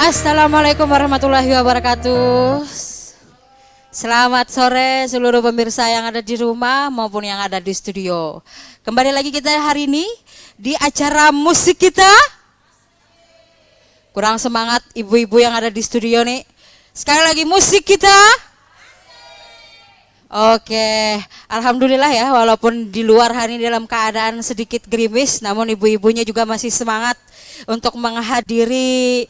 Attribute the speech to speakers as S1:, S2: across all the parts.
S1: Assalamualaikum warahmatullahi wabarakatuh. Selamat sore seluruh pemirsa yang ada di rumah maupun yang ada di studio. Kembali lagi kita hari ini di acara musik kita. Kurang semangat ibu-ibu yang ada di studio nih. Sekali lagi musik kita. Oke, alhamdulillah ya, walaupun di luar hari ini dalam keadaan sedikit gerimis, namun ibu-ibunya juga masih semangat untuk menghadiri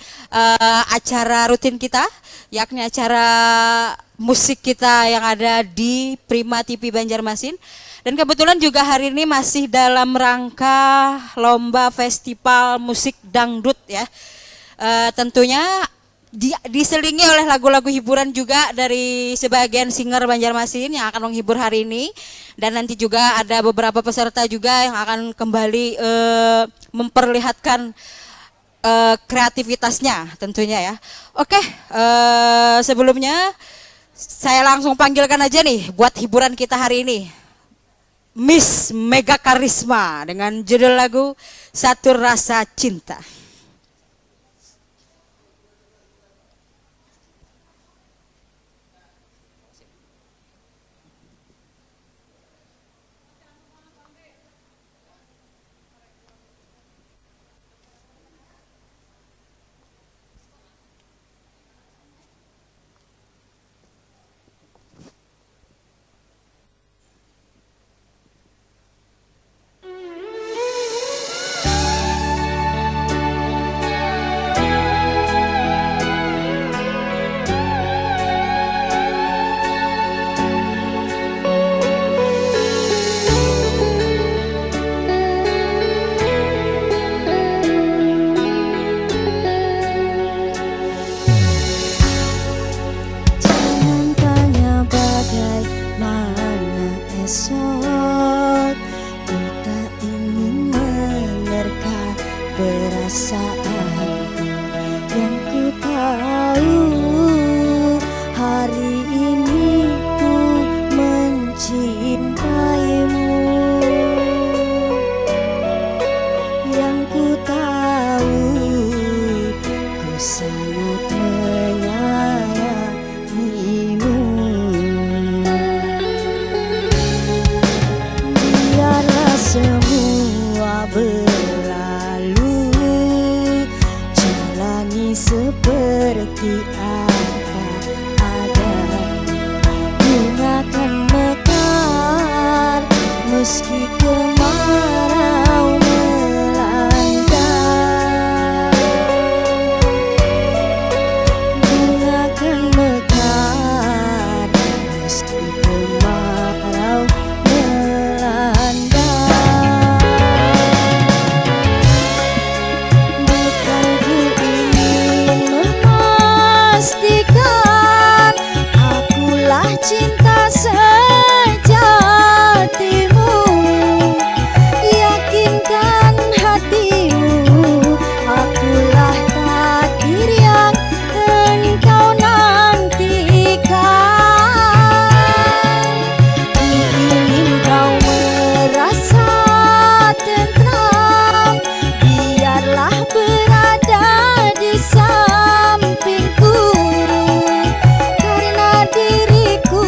S1: acara rutin kita, yakni acara musik kita yang ada di Prima TV Banjarmasin. Dan kebetulan juga hari ini masih dalam rangka lomba festival musik dangdut ya. Tentunya diselingi oleh lagu-lagu hiburan juga dari sebagian singer Banjarmasin yang akan menghibur hari ini. Dan nanti juga ada beberapa peserta juga yang akan kembali memperlihatkan kreativitasnya tentunya ya. Oke, sebelumnya saya langsung panggilkan aja nih buat hiburan kita hari ini, Miss Mega Karisma dengan judul lagu Satu Rasa Cinta.
S2: Karena diriku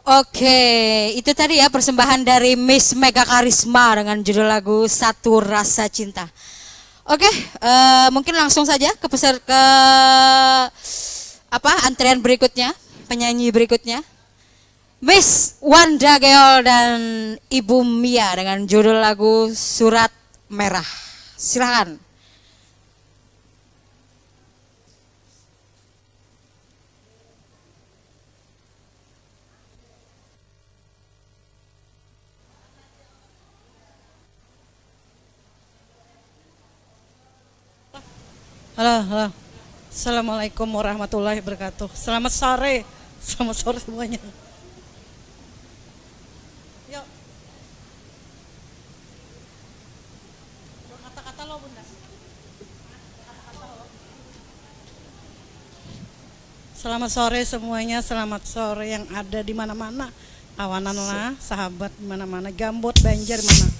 S1: Oke, itu tadi ya persembahan dari Miss Mega Karisma dengan judul lagu Satu Rasa Cinta. Oke, mungkin langsung saja ke apa antrian berikutnya, penyanyi berikutnya. Miss Wanda Geol dan Ibu Mia dengan judul lagu Surat Merah. Silakan.
S2: Halo, halo. Assalamualaikum warahmatullahi wabarakatuh. Selamat sore. Selamat sore semuanya. Yuk. Kata-kata lo, Bunda. Selamat sore semuanya. Selamat sore yang ada di mana-mana. Kawanan lah, sahabat di mana-mana. Gambut, Banjar mana.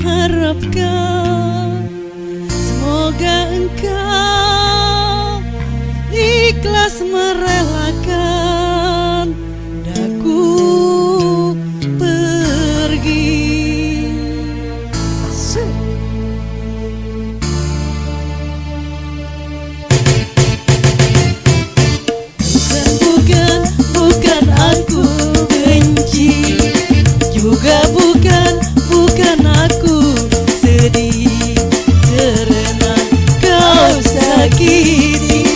S3: Mengharapkan semoga engkau
S2: merelakan daku pergi. Bukan aku benci, juga bukan aku sedih karena kau sakiti.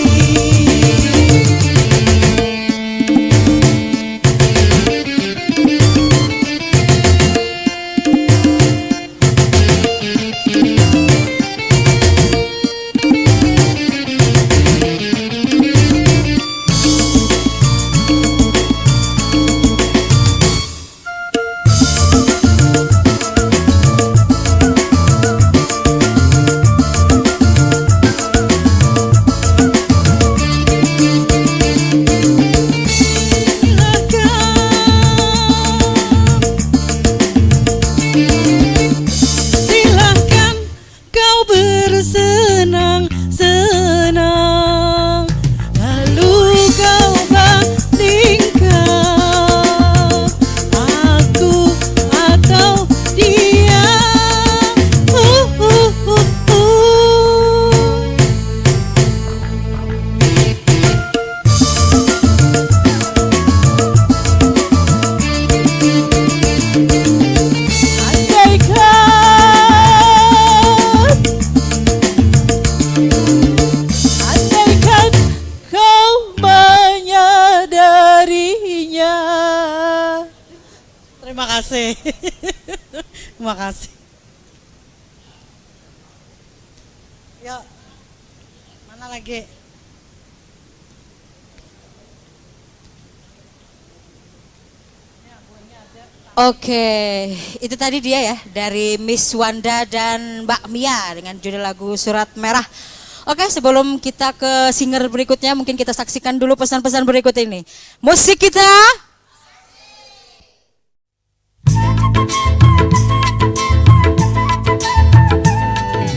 S2: Silahkan kau bersenang-senang, lalu kau bandingkan aku atau dia. uh, uh, uh, uh. Andaikan kau menyadarinya. Terima kasih. Terima kasih. Yuk, mana lagi?
S1: Oke, itu tadi dia ya dari Miss Wanda dan Mbak Mia dengan judul lagu Surat Merah. Oke, sebelum kita ke singer berikutnya, mungkin kita saksikan dulu pesan-pesan berikut ini. Musik kita.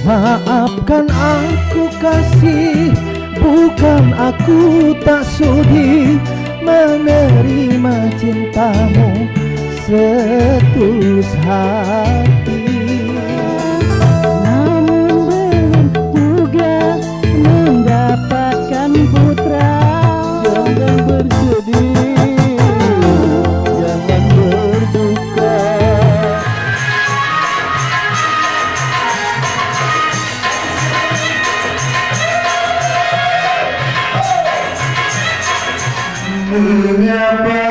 S3: Maafkan aku kasih, bukan aku tak sudi menerima cintamu setulus hati. Namun belum juga mendapatkan putra. Jangan bersedih, jangan berduka. Menyapa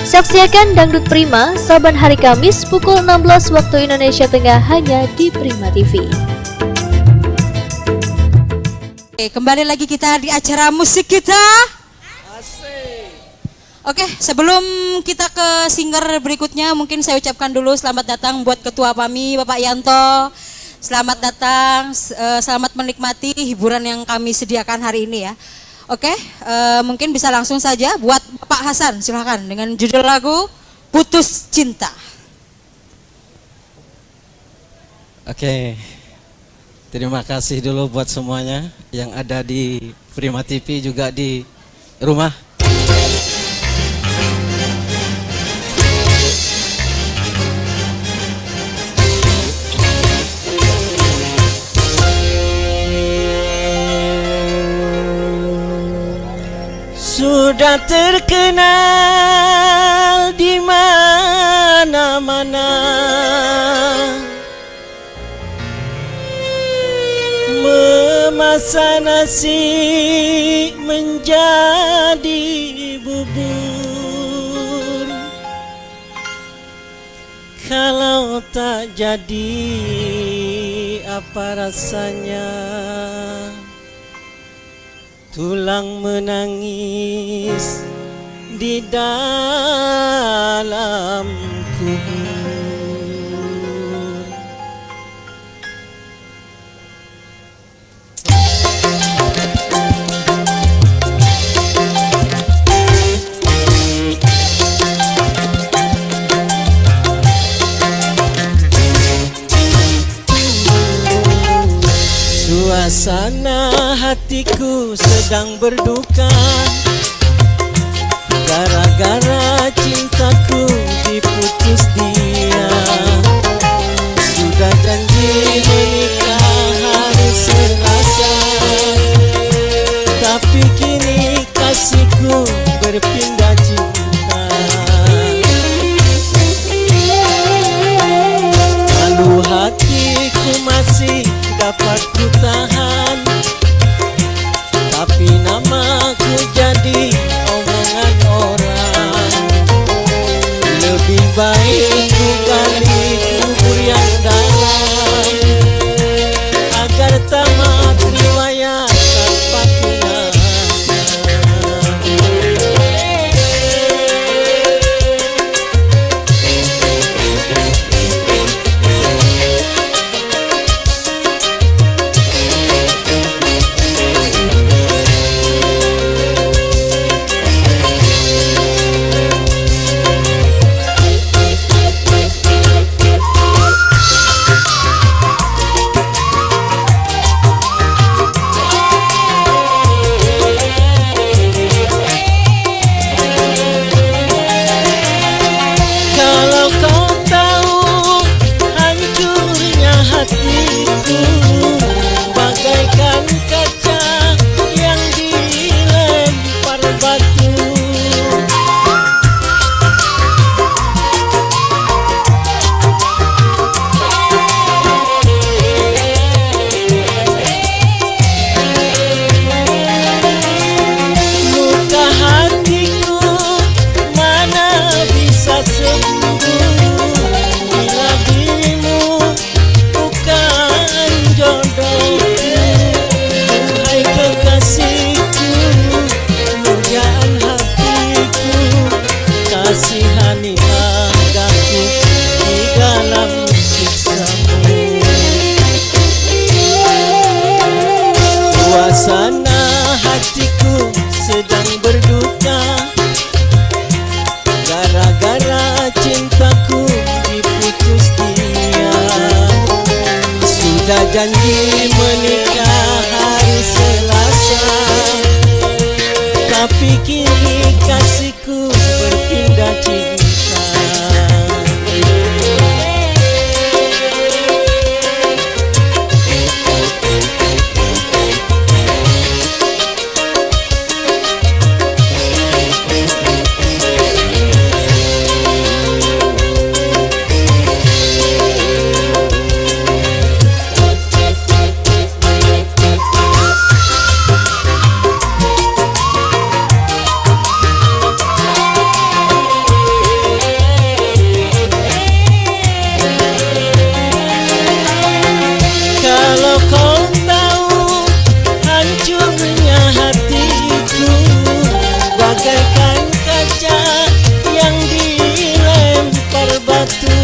S4: Saksikan Dangdut Prima saban hari Kamis pukul 16 waktu Indonesia Tengah hanya di Prima TV.
S1: Oke, kembali lagi kita di acara musik kita. Oke, sebelum kita ke singer berikutnya, mungkin saya ucapkan dulu selamat datang buat Ketua PAMI Bapak Yanto. Selamat datang, selamat menikmati hiburan yang kami sediakan hari ini ya. Oke, mungkin bisa langsung saja buat Pak Hasan, silakan dengan judul lagu Putus Cinta.
S5: Oke, terima kasih dulu buat semuanya yang ada di Prima TV juga di rumah. Sudah terkenal di mana-mana, memasak nasi menjadi bubur. Kalau tak jadi, apa rasanya? Tulang menangis di dalam kubur. Suasana hatiku sedang berduka gara-gara cintaku diputus dia. Sudah janji menikah hari Selasa, tapi kini kasihku berpindah cinta. Lalu hatiku masih dapat ku tahan, tapi namaku jadi omongan orang. Lebih baik ku gali kubur yang dalam, agar tamat riwayat tanpa kenangan. Kalau kau tahu hancurnya hatiku, bagaikan kaca yang dilempar batu. Luka hatiku mana bisa sembuh bila dirimu bukan jodohku. Hai kekasihku, pujaan hatiku, kasihanilah daku di dalam siksamu. Suasana hatiku sedang berduka gara-gara cintaku diputus dia. Sudah janji menikah hari Selasa, tapi kini kasihku berpindah cinta. Kalau kau tahu hancurnya hatiku, bagaikan kaca yang dilempar batu.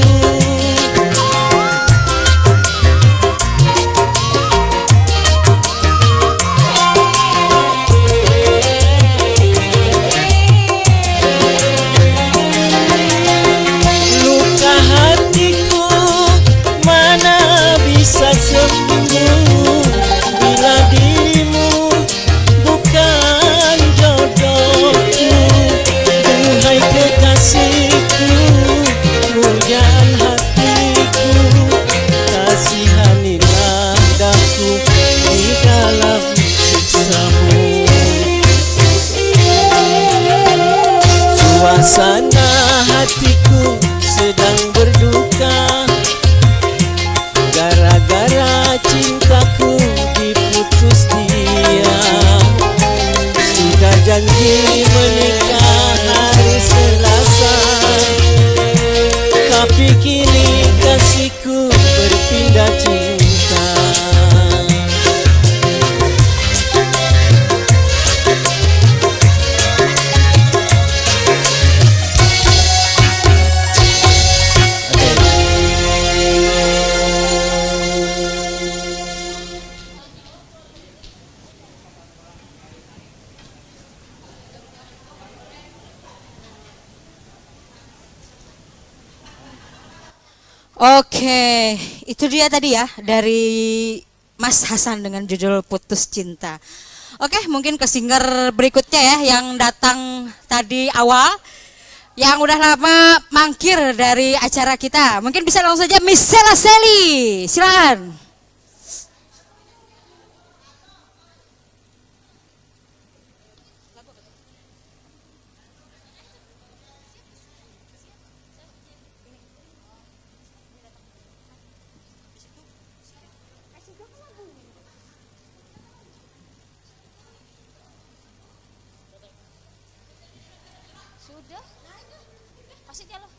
S5: Luka hatiku mana bisa sembuh bila dirimu bukan jodohku. Duhai kekasihku, pujaan hatiku, kasihanilah daku di dalam siksamu. Suasana hatiku sedang berduka gara-gara cintaku diputus dia. Sudah janji menikah hari Selasa, tapi kini kasihku berpindah cinta.
S1: Oke, itu dia tadi ya dari Mas Hasan dengan judul Putus Cinta. Oke, mungkin ke singer berikutnya ya yang datang tadi awal, yang udah lama mangkir dari acara kita. Mungkin bisa langsung saja Miss Sela Seli, silakan.
S6: Sudah, kasih dia loh.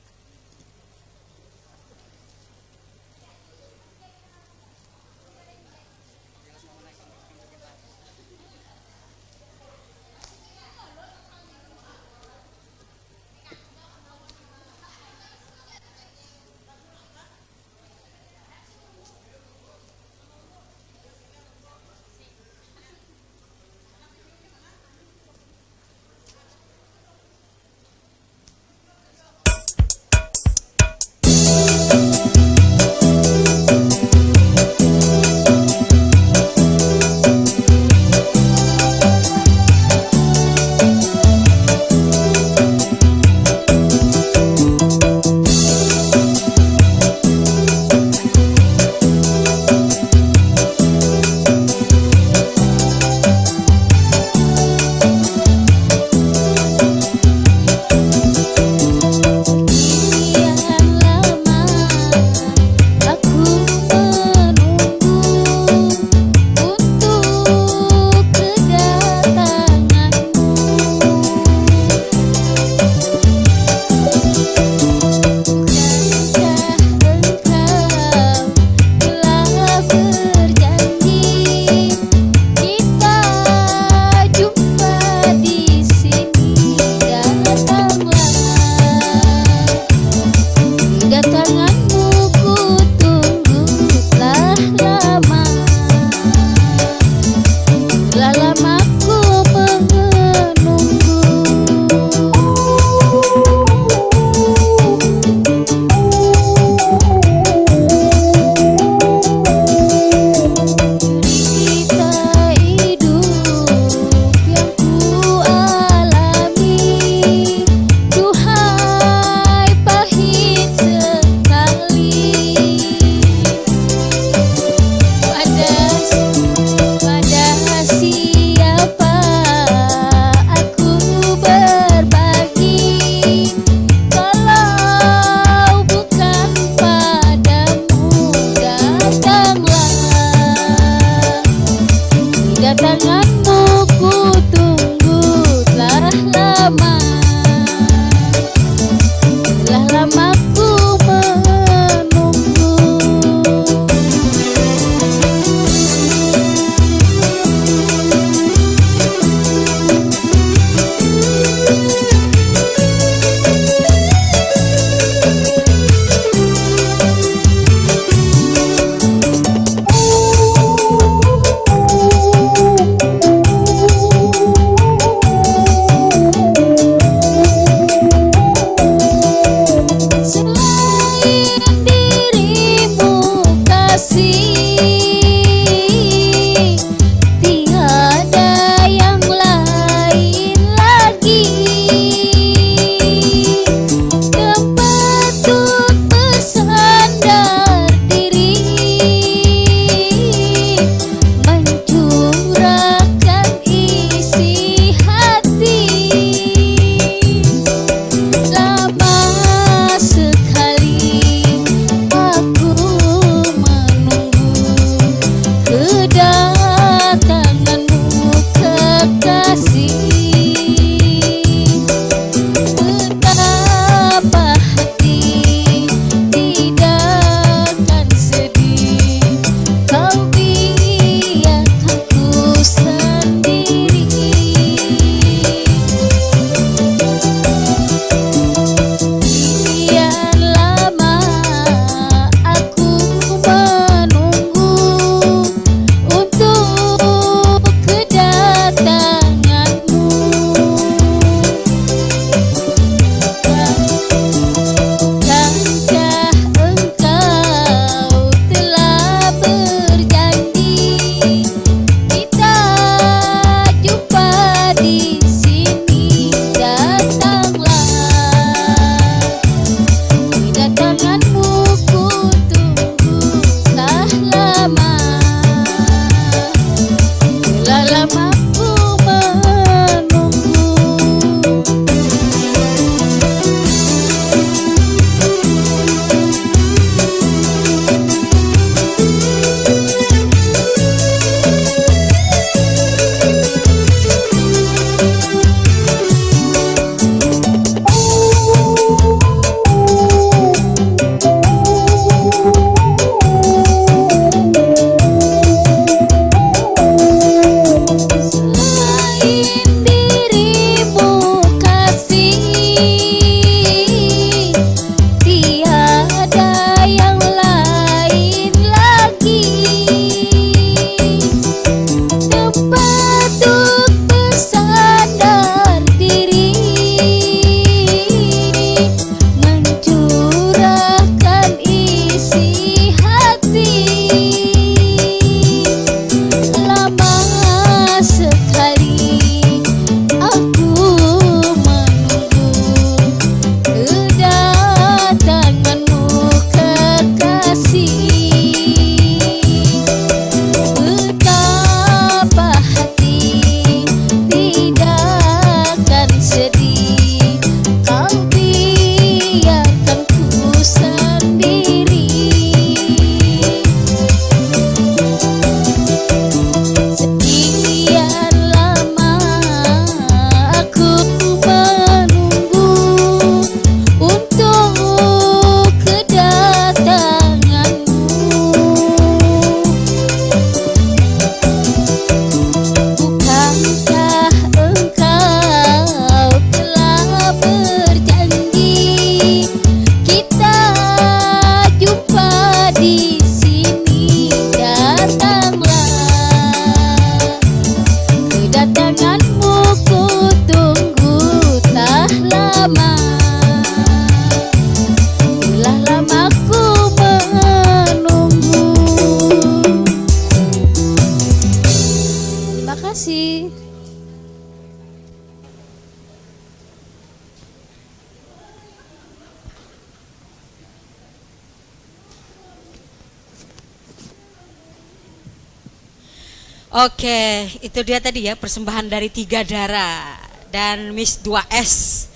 S1: Oke, itu dia tadi ya persembahan dari Tiga Dara dan Miss 2S.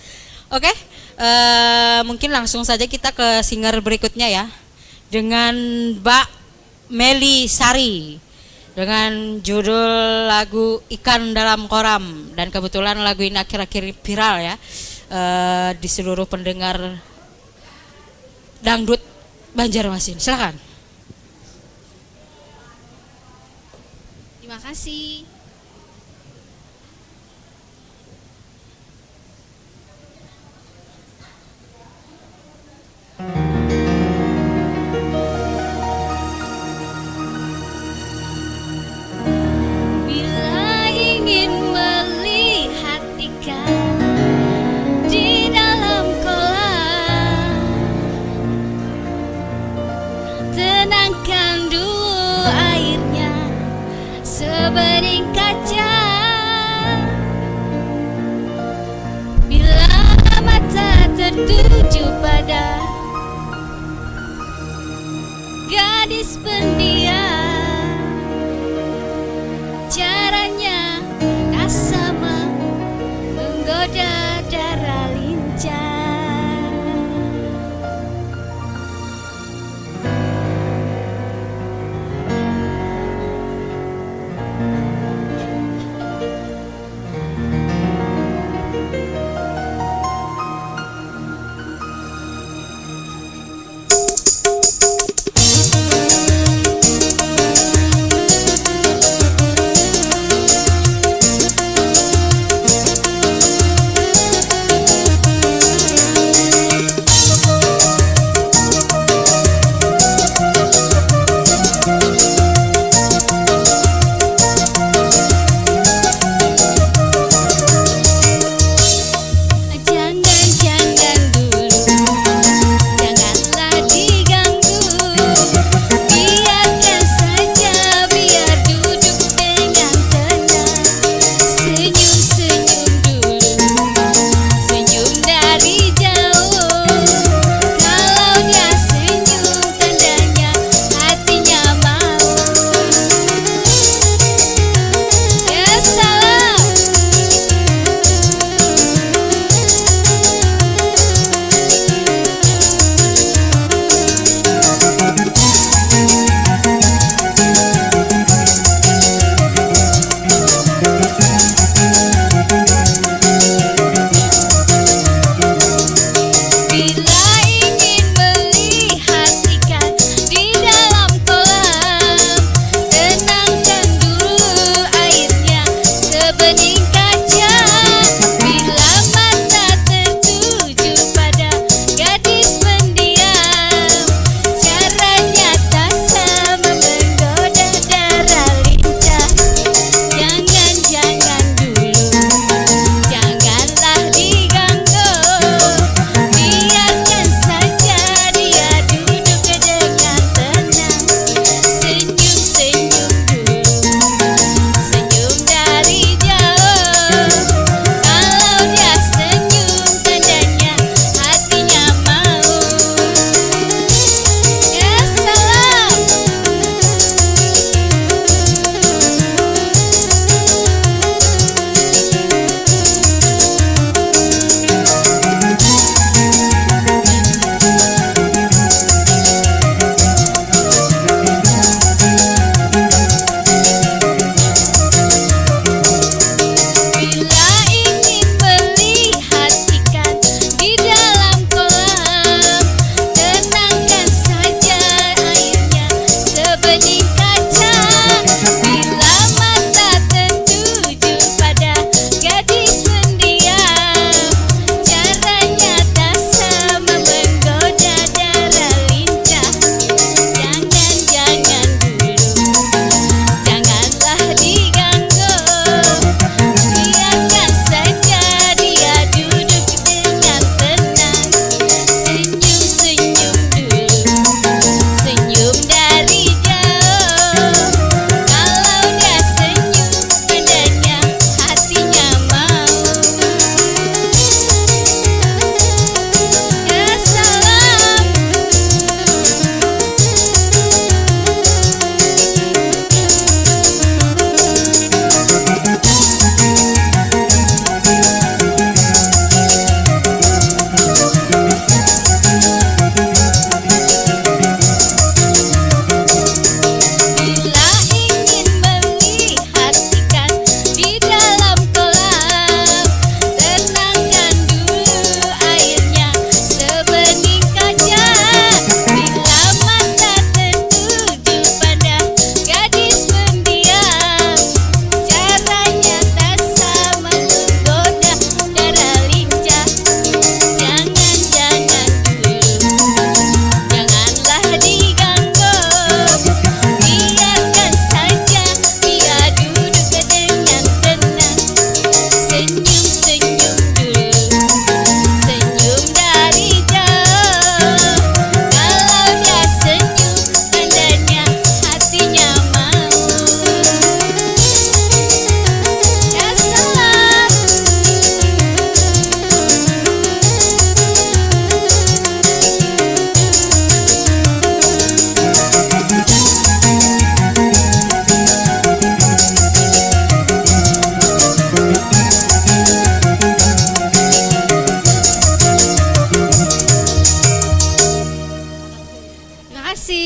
S1: Oke, mungkin langsung saja kita ke singer berikutnya ya, dengan Mbak Meli Sari dengan judul lagu Ikan Dalam Koram, dan kebetulan lagu ini akhir-akhir viral ya di seluruh pendengar dangdut Banjarmasin. Silakan.
S6: Terima kasih. Bila ingin melihat ikan di dalam kolam, tenangkan dulu airnya sebening kaca. Bila mata tertuju pada gadis pendiam, caranya tak sama menggoda darah lincah.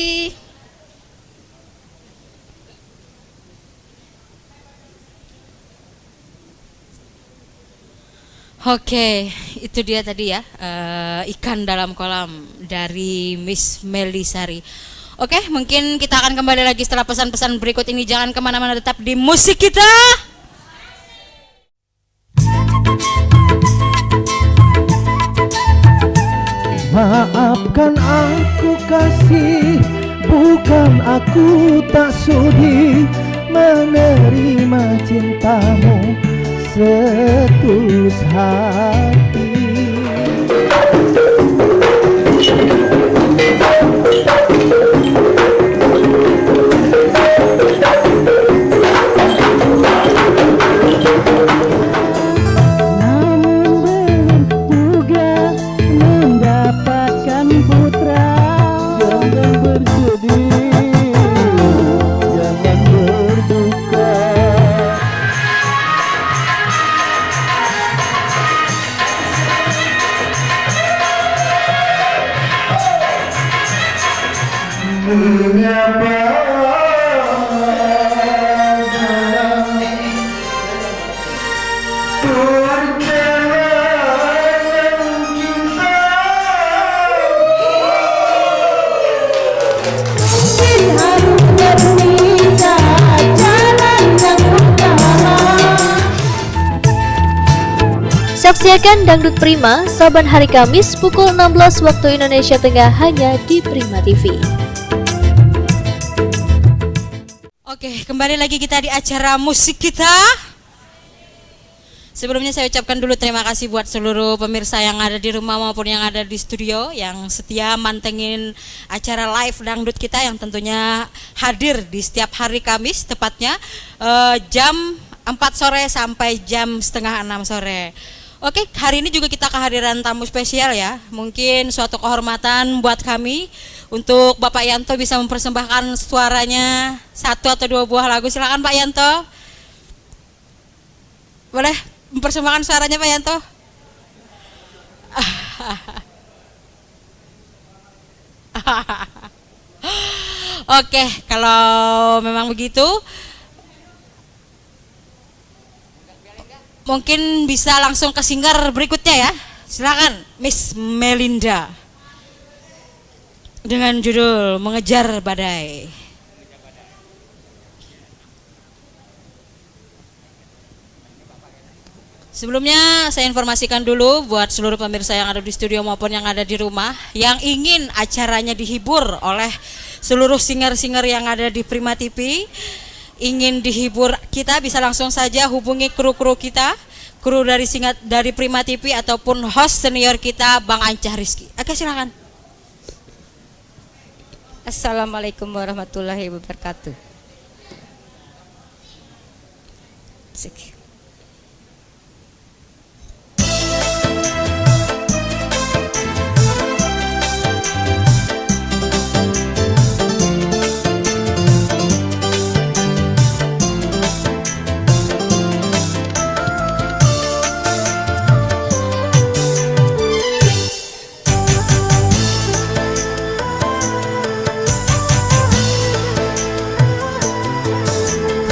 S6: kasih.
S1: Oke, itu dia tadi ya, ikan dalam kolam dari Miss Melisari. Oke, mungkin kita akan kembali lagi setelah pesan-pesan berikut ini. Jangan kemana-mana, tetap di musik kita.
S3: Maafkan aku kasih, bukan aku tak sudi menerima cintamu setulus hati. Namun belum juga mendapatkan putra. Jangan bersedih, jangan berduka.
S4: Saksikan Dangdut Prima saban hari Kamis pukul 16 waktu Indonesia Tengah hanya di Prima TV.
S1: Oke, kembali lagi kita di acara musik kita. Sebelumnya saya ucapkan dulu terima kasih buat seluruh pemirsa yang ada di rumah maupun yang ada di studio yang setia mantengin acara live dangdut kita yang tentunya hadir di setiap hari Kamis, tepatnya jam 4 sore sampai jam setengah 6 sore. Oke, hari ini juga kita kehadiran tamu spesial ya. Mungkin suatu kehormatan buat kami untuk Bapak Yanto bisa mempersembahkan suaranya 1 atau 2 buah lagu. Silakan Pak Yanto. Boleh mempersembahkan suaranya Pak Yanto? Oke, kalau memang begitu mungkin bisa langsung ke singer berikutnya ya. Silakan Miss Melinda dengan judul Mengejar Badai. Sebelumnya saya informasikan dulu buat seluruh pemirsa yang ada di studio maupun yang ada di rumah yang ingin acaranya dihibur oleh seluruh singer-singer yang ada di Prima TV, ingin dihibur kita bisa langsung saja hubungi kru-kru kita, kru dari Prima TV ataupun host senior kita Bang Ancah Rizky. Oke, silakan.
S7: Assalamualaikum warahmatullahi wabarakatuh. Sik.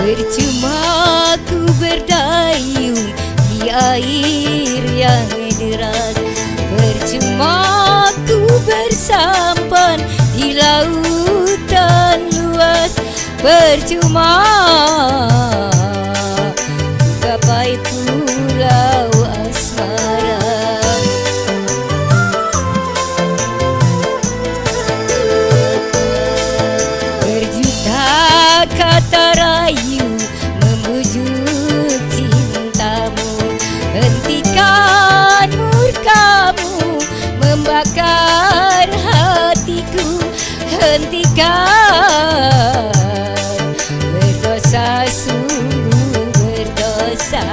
S6: Percuma ku berdayung di air yang deras, percuma ku bersampan di lautan luas, percuma ku gapai pulau asmara. Berjuta kata rayu membujuk cintamu, hentikan murkamu membakar hatiku, hentikan berdosa sungguh berdosa.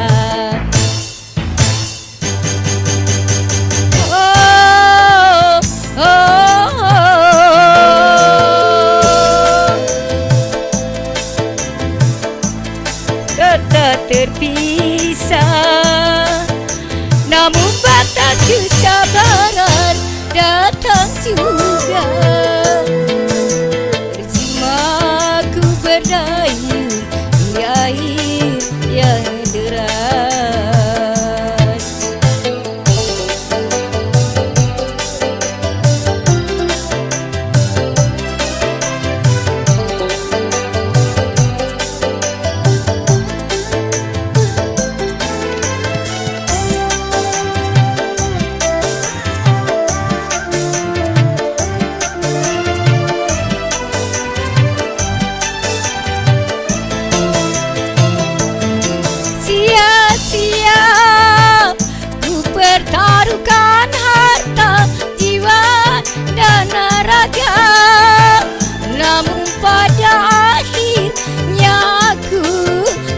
S6: Oh, oh, oh. Tak terpisah, namun batas kesabaran datang juga. berdayung di air yang deras. Sia-sia ku pertaruhkan harta, jiwa dan raga, namun pada akhirnya aku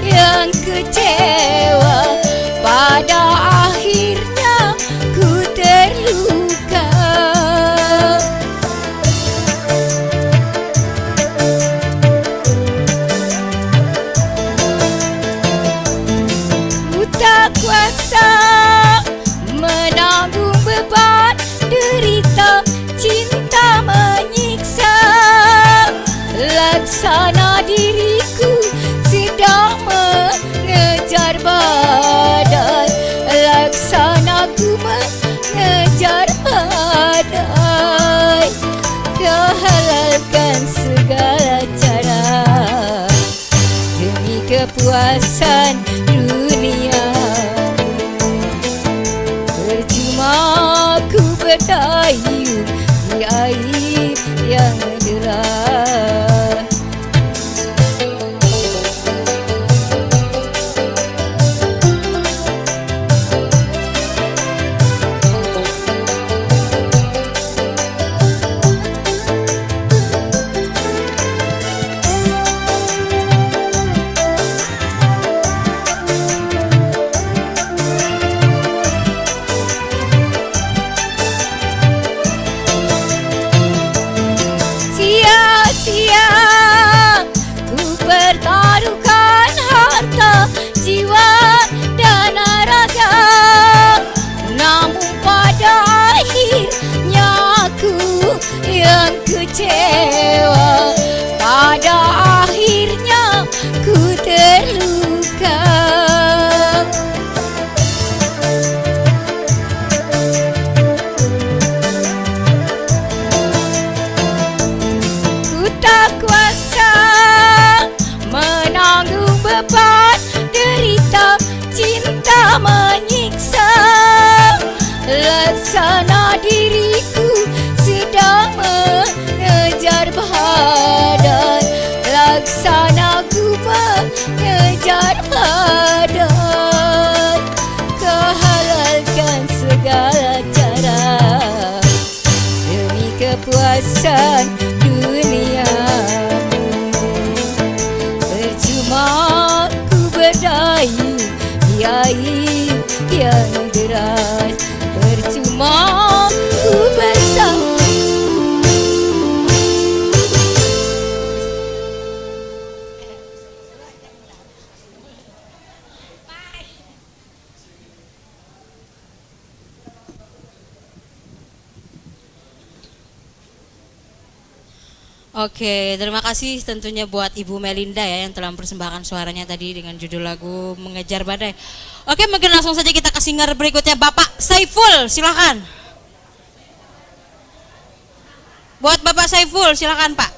S6: yang kecewa. Pada akhirnya ku terluka. Ku tak kuasa menanggung beban derita, cinta menyiksa. Laksana diriku sedang mengejar badai, laksana ku mengejar badai. Kau halalkan segala cara demi kepuasan dunia. Percuma ku berdayung di air yang deras. Sia-sia ku pertaruhkan harta, jiwa dan raga, namun pada akhirnya aku yang kecewa. Pada akhirnya ku terluka. Ku tak kuasa menanggung beban derita, cinta menyiksa. Laksana diriku sedang mengejar badai, laksana ku mengejar badai. Kau halalkan segala cara demi kepuasan dunia. Percuma ku berdayung di air yang deras. Percuma ku bersama.
S1: Oke, terima kasih tentunya buat Ibu Melinda ya yang telah mempersembahkan suaranya tadi dengan judul lagu Mengejar Badai. Oke, mungkin langsung saja kita ke singer berikutnya, Bapak Saiful, silakan. Buat Bapak Saiful, silakan Pak.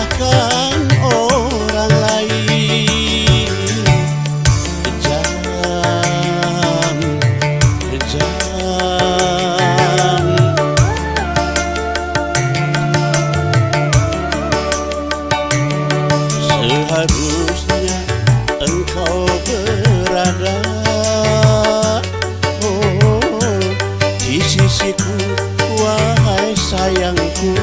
S8: serahkan orang lain. Kejam, kejam. Seharusnya engkau berada di sisiku, wahai sayangku.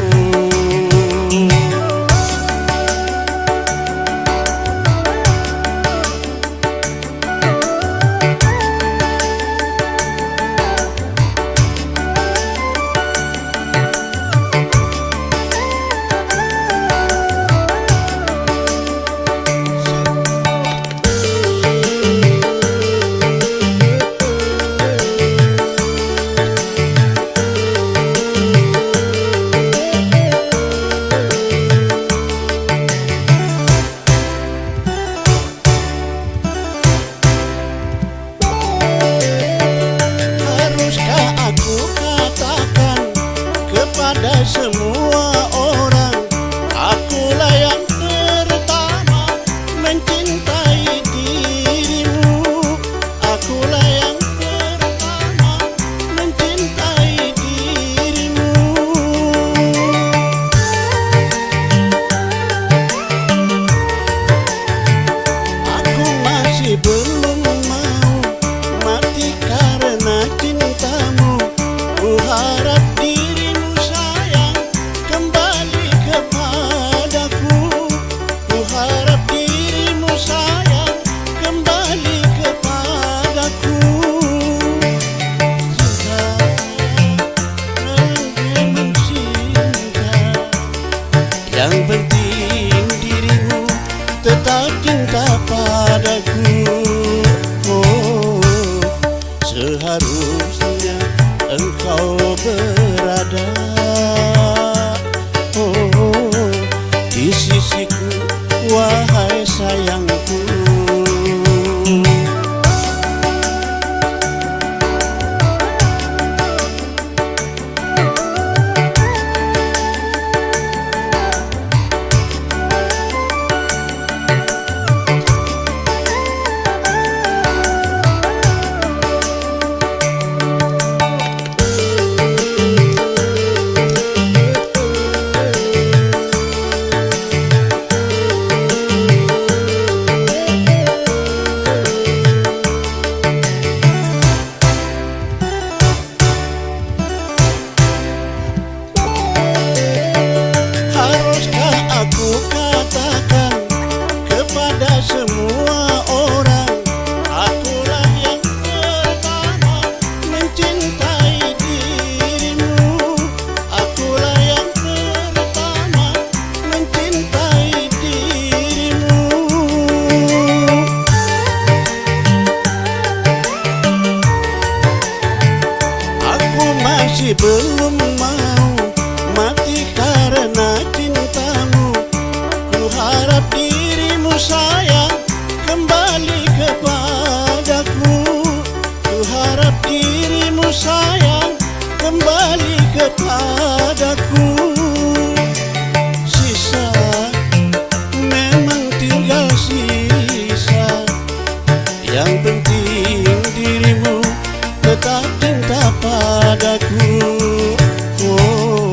S8: Kepada semua orang, akulah yang pertama mencintai dirimu. Akulah yang pertama mencintai dirimu. Aku masih belum mau mati karena cintamu. Ku harap dirimu sayang kembali kepadaku. Ku harap dirimu sayang kembali kepadaku. Cinta, rendemu cinta, yang penting dirimu tetap cinta padaku. Oh, seharusnya engkau berada di sisiku, wahai sayangku. Aku katakan kepada semua orang, akulah yang pertama mencintai dirimu. Akulah yang pertama mencintai dirimu. Aku masih belum mau mati karena cintamu. Ku harap dirimu sayang kembali kepadaku. Ku harap dirimu sayang kembali kepadaku. Sisa memang tinggal sisa, yang penting dirimu tetap cinta padaku. Oh,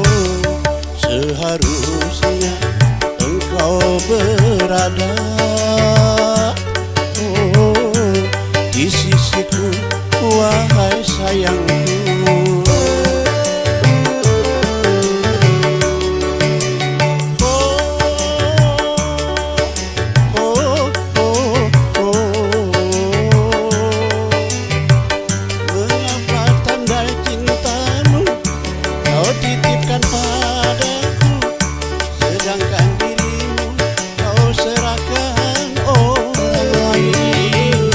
S8: seharusnya engkau berada di sisiku, wahai sayangku. Mengapa tandai cintamu kau titipkan padaku, sedangkan dirimu kau serahkan orang lain.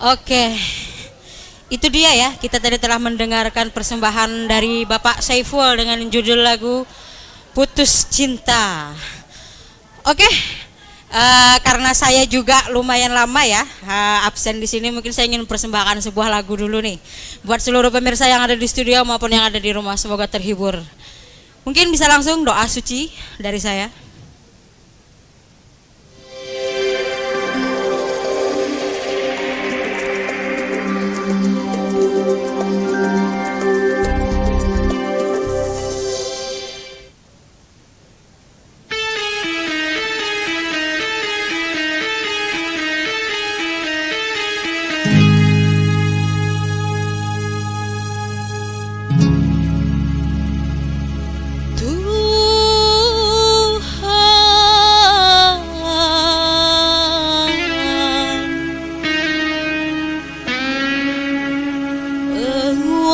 S1: Oke, itu dia ya. Kita tadi telah mendengarkan persembahan dari Bapak Saiful dengan judul lagu Putus Cinta. Oke, karena saya juga lumayan lama ya absen di sini, mungkin saya ingin persembahkan sebuah lagu dulu nih buat seluruh pemirsa yang ada di studio maupun yang ada di rumah. Semoga terhibur. Mungkin bisa langsung doa suci dari saya.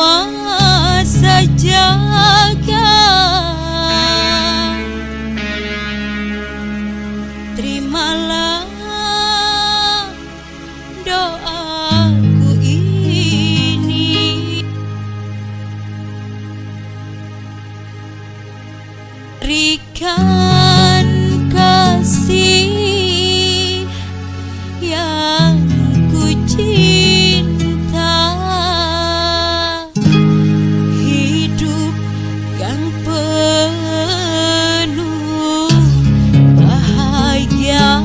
S6: Penguasa jagat, terimalah doaku ini. Berikan kasih yang ku cinta, hidup yang penuh bahagia.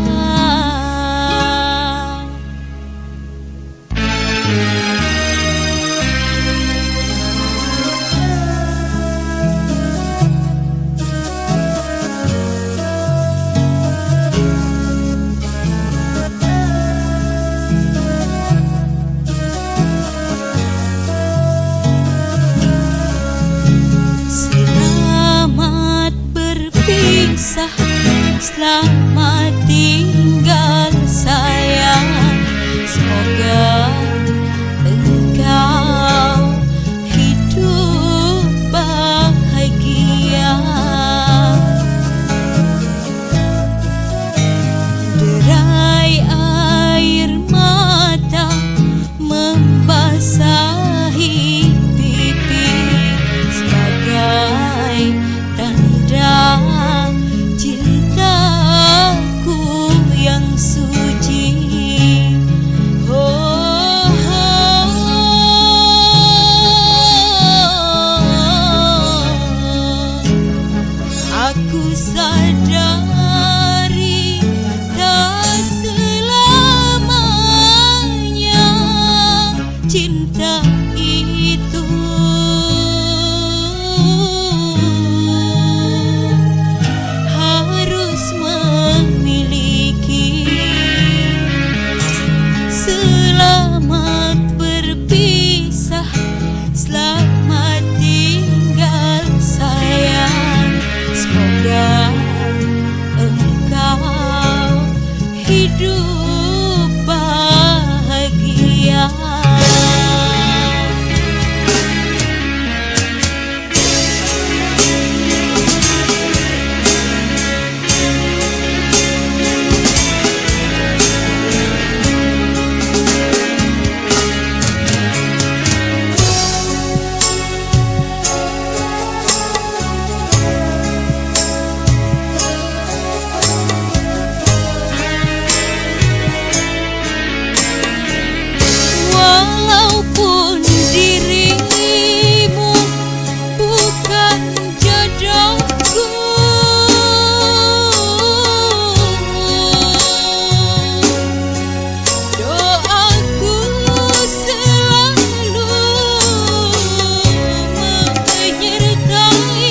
S6: Selamat berpisah, selamat tinggal sayang. Semoga engkau hidup bahagia. Derai air mata membasahi pipi sebagai tanda cintaku yang suci. Oh, aku sadari tak selamanya cinta itu harus memiliki. Selamat berpisah, selamat tinggal sayang. Semoga engkau hidup bahagia. Walaupun dirimu bukan jodohku, doaku selalu menyertaimu.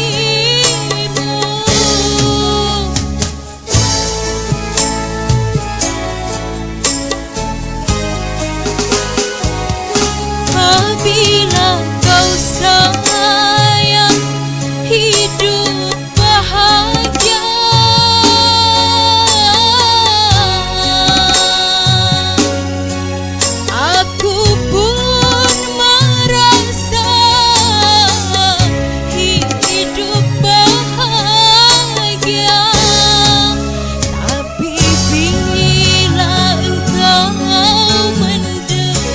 S6: Apabila kau sayang hidup bahagia, aku pun merasa hidup bahagia. Tapi bila engkau menderita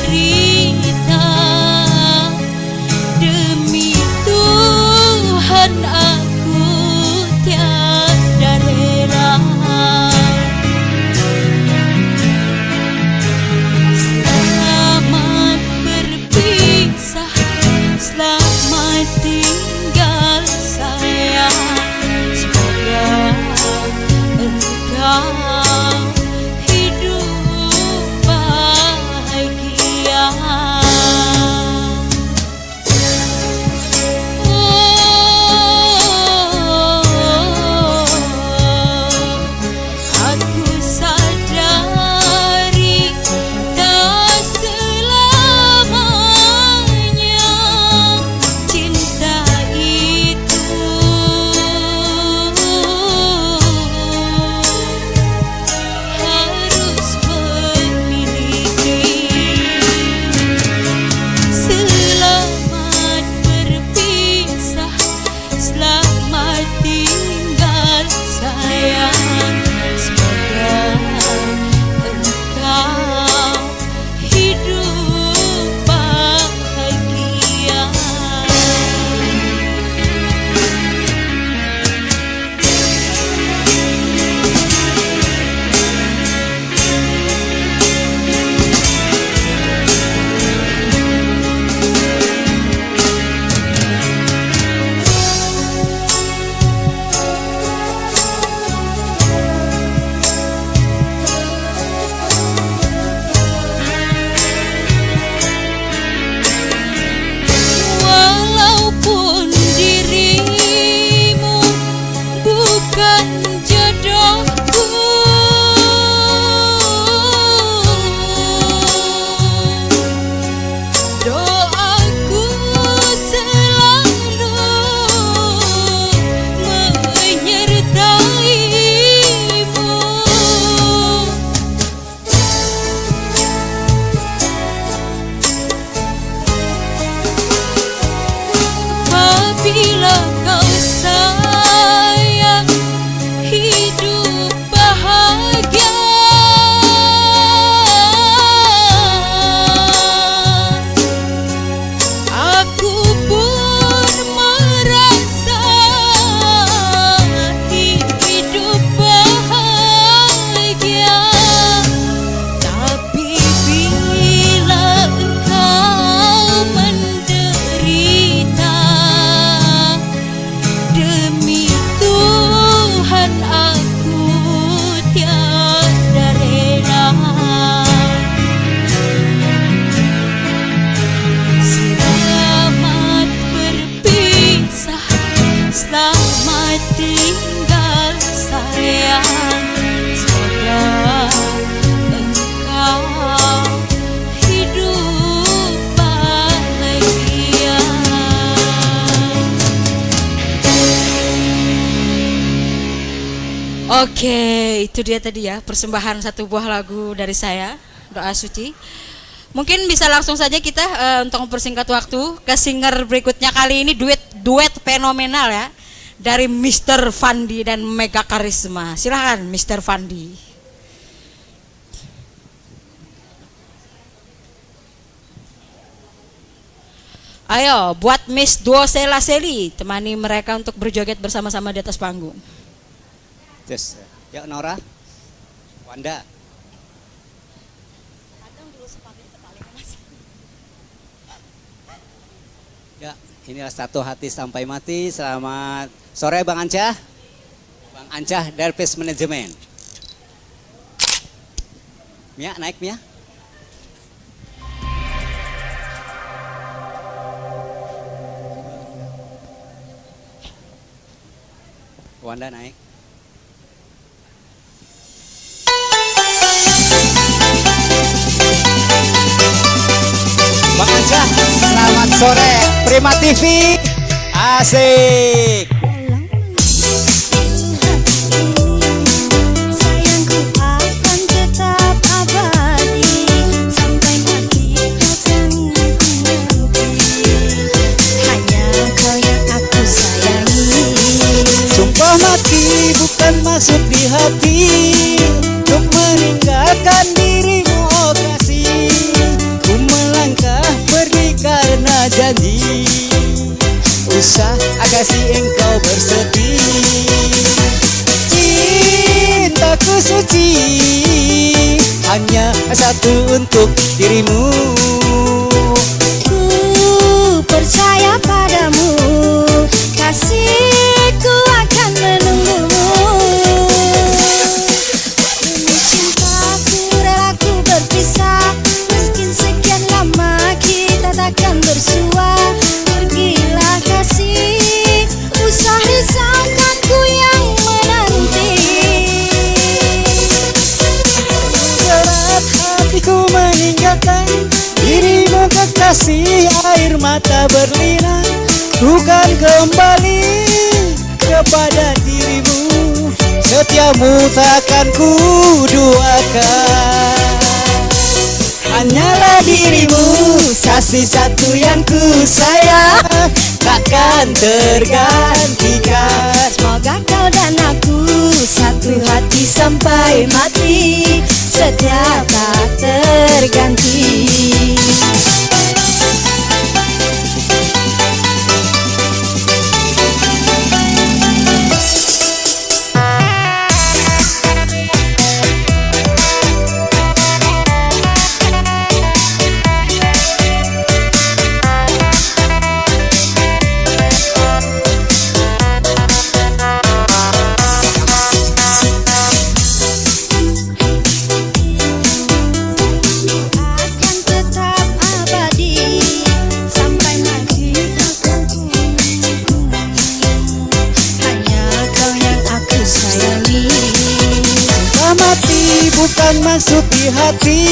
S6: bila kau sayang hidup bahagia. Aku pun merasa hidup bahagia. Tapi bila engkau menderita, demi Tuhan aku tiada rela. Selamat berpisah, selamat tinggal sayang. Semoga engkau hidup bahagia.
S1: Oke, itu dia tadi ya persembahan satu buah lagu dari saya, Doa Suci. Mungkin bisa langsung saja kita untuk mempersingkat waktu ke singer berikutnya. Kali ini duet fenomenal ya dari Mr. Fandi dan Mega Karisma. Silahkan Mr. Fandi. Ayo buat Miss Duo Sela Seli, temani mereka untuk berjoget bersama-sama di atas panggung.
S9: Terus, ya Nora, Wanda. Ya, inilah Satu Hati Sampai Mati. Selamat sore Bang Ancah. Bang Ancah dari Pes Manajemen. Mia, naik Mia. Wanda naik. Bang Ancah, selamat sore Prima TV. Asik.
S6: Sayangku akan tetap abadi sampai mati takkan nanti. Hanya kau yang aku sayangi.
S8: Sumpah mati bukan maksud di hati, untuk meninggalkan dirimu oh kasih. Ku melangkah pergi karena janji, usah kasih engkau bersedih. Cintaku suci hanya satu untuk dirimu.
S6: Ku percaya padamu, kasihku akan menunggumu. Demi cintaku rela ku berpisah, mungkin sekian lama kita takkan bersua. Pergilah kasih, usah risaukanku yang menanti.
S8: Berat hatiku meninggalkan dirimu kekasih, air mata berlinang. Bukan kembali kepada dirimu, setiamu takkan ku duakan. Hanyalah dirimu, kasih satu yang ku sayang, takkan tergantikan.
S6: Semoga kau dan aku satu hati sampai mati, setia tak terganti. Akan tetap abadi sampai mati takkan hanya kau yang aku sayangi.
S8: Sumpah mati bukan maksud di hati,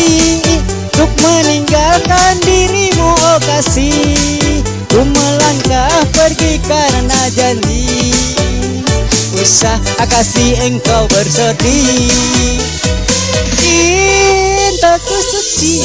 S8: untuk meninggalkan dirimu oh kasih. Ku melangkah pergi karena janji, usah kasih engkau bersedih. Cintaku suci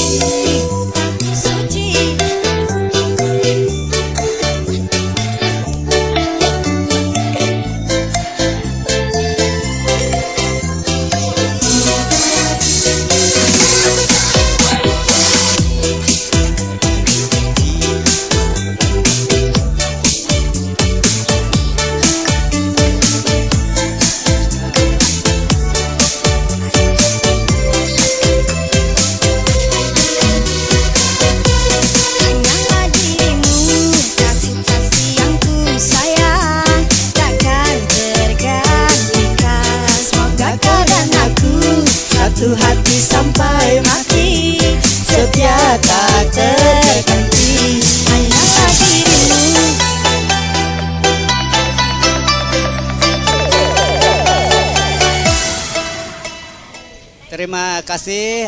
S9: terima kasih.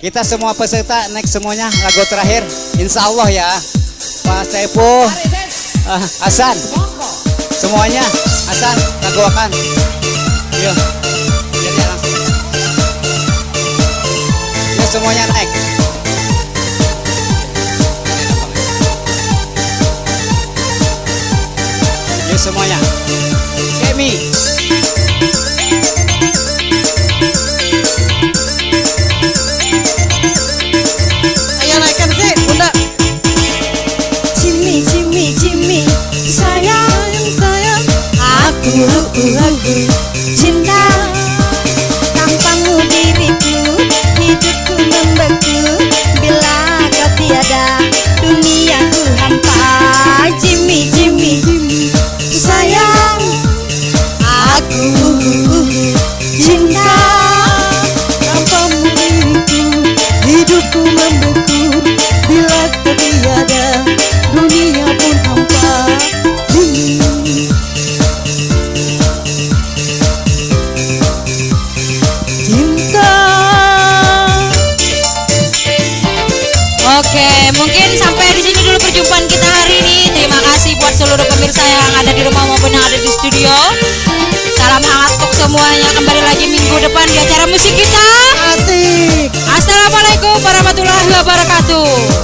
S9: Kita semua peserta next semuanya lagu terakhir. Insya Allah ya. Pak Saiful, Hasan, semuanya. Hasan, lagu akan. Yuk, biar dia langsung. Yuk semuanya naik. Yuk semuanya. Kemi.
S2: Ayo naikkan sih, Bunda.
S6: Jimmy, Jimmy, Jimmy, sayang, sayang, aku cinta tanpamu diriku, hidupku membeku, bila kau tiada, duniaku hampa. Jimmy, Jimmy, sayang, aku cinta tanpamu diriku, hidupku membeku, bila kau tiada, dunia pun hampa. Cinta.
S1: Oke, mungkin sampai di sini dulu perjumpaan kita hari ini. Terima kasih buat seluruh pemirsa yang ada di rumah maupun yang ada di studio. Salam hangat untuk semuanya. Kembali lagi minggu depan di acara musik kita.
S2: Asik.
S1: Assalamualaikum warahmatullahi wabarakatuh.